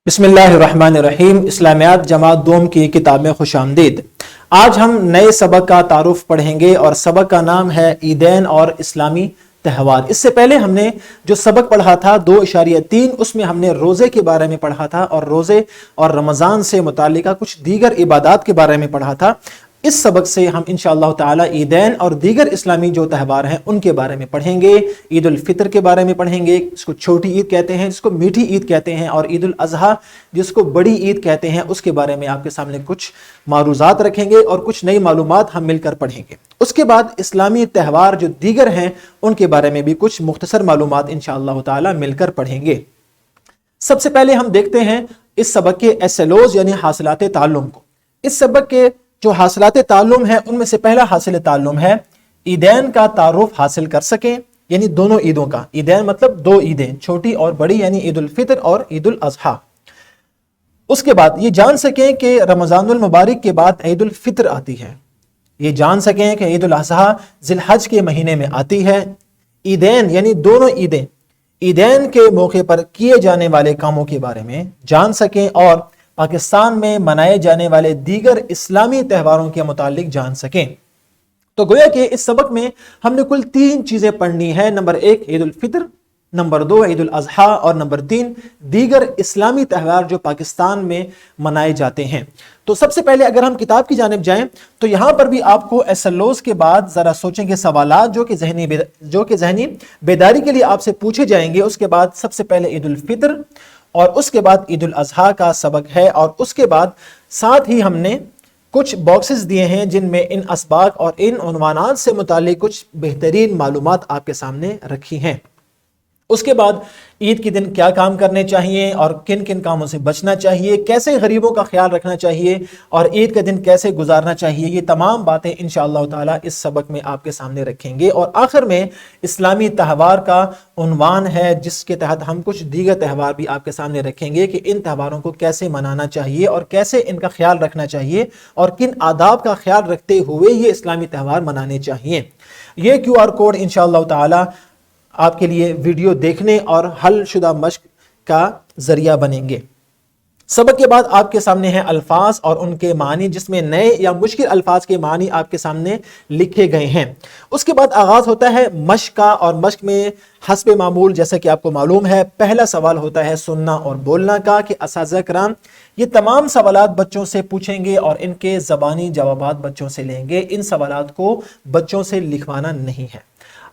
बिस्मिल्लाहिर्रहमानिर्रहीम। इस्लामियात जमात दोम की किताब में खुश आमदीद। आज हम नए सबक का तारुफ पढ़ेंगे और सबक का नाम है ईदैन और इस्लामी त्यौहार। इससे पहले हमने जो सबक पढ़ा था 2.3 उसमें हमने रोज़े के बारे में पढ़ा था और रोज़े और रमज़ान से मुताल्लिक़ कुछ दीगर इबादात के बारे में पढ़ा था। इस सबक से हम इंशाअल्लाह ताला ईदैन और दीगर इस्लामी जो त्यौहार हैं उनके बारे में पढ़ेंगे। ईद उल फितर के बारे में पढ़ेंगे, इसको छोटी ईद कहते हैं, जिसको मीठी ईद कहते हैं, और ईद उल अज़हा जिसको बड़ी ईद कहते हैं, उसके बारे में आपके सामने कुछ मारूज़ात रखेंगे और कुछ नई मालूमात हम मिलकर पढ़ेंगे। उसके बाद इस्लामी त्यौहार जो दीगर हैं उनके बारे में भी कुछ मुख्तसर मालूमात इंशाअल्लाह ताला मिलकर पढ़ेंगे। सबसे पहले हम देखते हैं इस सबक के एसएलओज़ यानी हासिलात ताल्लुम को। इस सबक के जो हासिलात ताल्लुम है उनमें से पहला हासिल ताल्लुम है ईदैन का तारुफ हासिल कर सकें, यानी दोनों ईदों का। ईदैन मतलब दो ईदें, छोटी और बड़ी, यानी ईद उल फितर और ईद उल अज़हा। उसके बाद ये जान सकें कि रमज़ानुल मुबारक के बाद ईद उल फितर आती है। ये जान सकें कि ईद उल अज़हा ज़िलहज के महीने में आती है। ईदैन यानी दोनों ईदें, ईदैन के मौके पर किए जाने वाले कामों के बारे में जान सकें और पाकिस्तान में मनाए जाने वाले दीगर इस्लामी त्यौहारों के मुतालिक जान सकें। तो गोया कि इस सबक में हमने कुल 3 चीजें पढ़नी है। नंबर 1 ईद उल फितर, नंबर 2 ईद उल अज़हा और नंबर 3 दीगर इस्लामी त्यौहार जो पाकिस्तान में मनाए जाते हैं। तो सबसे पहले अगर हम किताब की जानिब जाएं तो यहां पर भी आपको एसएलओज़ के बाद जरा सोचेंगे सवालात जो कि जहनी बेदारी के लिए आपसे पूछे जाएंगे। उसके बाद सबसे पहले ईद उल फितर और उसके बाद ईद उल अज़हा का सबक है, और उसके बाद साथ ही हमने कुछ बॉक्सेस दिए हैं जिनमें इन असबाक और इन उन्वानात से मुतालिक कुछ बेहतरीन मालूमात आपके सामने रखी हैं। उसके बाद ईद के दिन क्या काम करने चाहिए और किन किन कामों से बचना चाहिए, कैसे गरीबों का ख्याल रखना चाहिए और ईद का दिन कैसे गुजारना चाहिए, ये तमाम बातें इंशाअल्लाह ताला इस सबक में आपके सामने रखेंगे। और आखिर में इस्लामी त्यौहार का उन्वान है जिसके तहत हम कुछ दीगर त्यौहार भी आपके सामने रखेंगे कि इन त्यौहारों को कैसे मनाना चाहिए और कैसे इनका ख्याल रखना चाहिए और किन आदाब का ख्याल रखते हुए ये इस्लामी त्यौहार मनाने चाहिए। ये QR कोड इंशाअल्लाह ताला आपके लिए वीडियो देखने और हल शुदा मश्क का जरिया बनेंगे। सबक के बाद आपके सामने हैं अल्फाज और उनके मानी, जिसमें नए या मुश्किल अल्फाज के मानी आपके सामने लिखे गए हैं। उसके बाद आगाज होता है मश्क का, और मश्क में हस्बे मामूल जैसा कि आपको मालूम है पहला सवाल होता है सुनना और बोलना का, कि असातिज़ा किराम ये तमाम सवालात बच्चों से पूछेंगे और इनके ज़बानी जवाबात बच्चों से लेंगे। इन सवालात को बच्चों से लिखवाना नहीं है।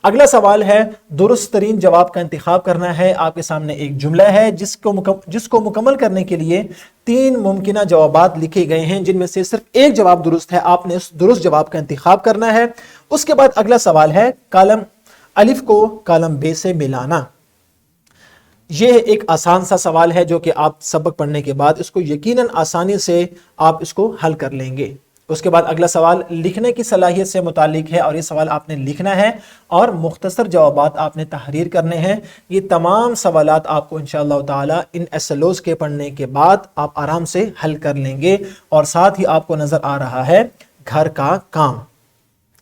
अगला सवाल है दुरुस्त तरीन जवाब का इंतखाब करना है। आपके सामने एक जुमला है जिसको मुकम्मल करने के लिए 3 मुमकिना जवाबात लिखे गए हैं, जिनमें से सिर्फ एक जवाब दुरुस्त है। आपने उस दुरुस्त जवाब का इंतखाब करना है। उसके बाद अगला सवाल है कालम अलिफ को कालम बे से मिलाना। यह एक आसान सा सवाल है जो कि आप सबक पढ़ने के बाद इसको यकीनन आसानी से आप इसको हल कर लेंगे। उसके बाद अगला सवाल लिखने की सलाहियत से मुतालिक है और ये सवाल आपने लिखना है और मुख्तसर जवाबात आपने तहरीर करने हैं। ये तमाम सवालात आपको इंशाअल्लाह ताला इन एसएलओज़ के पढ़ने के बाद आप आराम से हल कर लेंगे। और साथ ही आपको नजर आ रहा है घर का काम।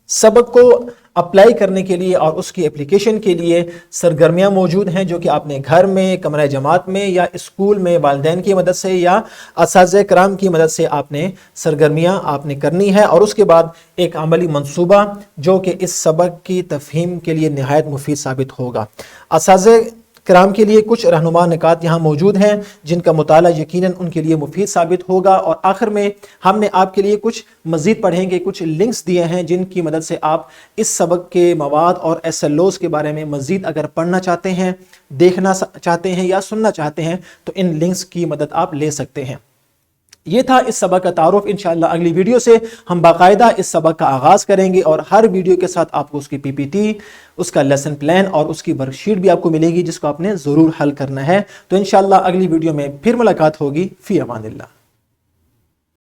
सबक को अप्लाई करने के लिए और उसकी एप्लीकेशन के लिए सरगर्मियाँ मौजूद हैं जो कि आपने घर में, कमरा जमात में या स्कूल में वालिदैन की मदद से या असातिज़ा किराम की मदद से आपने सरगर्मियाँ आपने करनी है। और उसके बाद एक अमली मंसूबा जो कि इस सबक की तफहीम के लिए निहायत मुफीद साबित होगा। असातिज़ा किराम के लिए कुछ रहनुमा निकात यहाँ मौजूद हैं जिनका मुताला यकीनन उनके लिए मुफीद साबित होगा। और आखिर में हमने आपके लिए कुछ मज़ीद पढ़ेंगे, कुछ लिंक्स दिए हैं जिनकी मदद से आप इस सबक के मवाद और एसएलओज़ के बारे में मज़ीद अगर पढ़ना चाहते हैं, देखना चाहते हैं या सुनना चाहते हैं तो इन लिंक्स की मदद आप ले सकते हैं। ये था इस सबक का तारुफ। इंशाअल्लाह अगली वीडियो से हम बाकायदा इस सबक का आगाज़ करेंगे और हर वीडियो के साथ आपको उसकी PPT, उसका लेसन प्लान और उसकी वर्कशीट भी आपको मिलेगी जिसको आपने ज़रूर हल करना है। तो इंशाअल्लाह अगली वीडियो में फिर मुलाकात होगी। फ़ी अमानिल्लाह।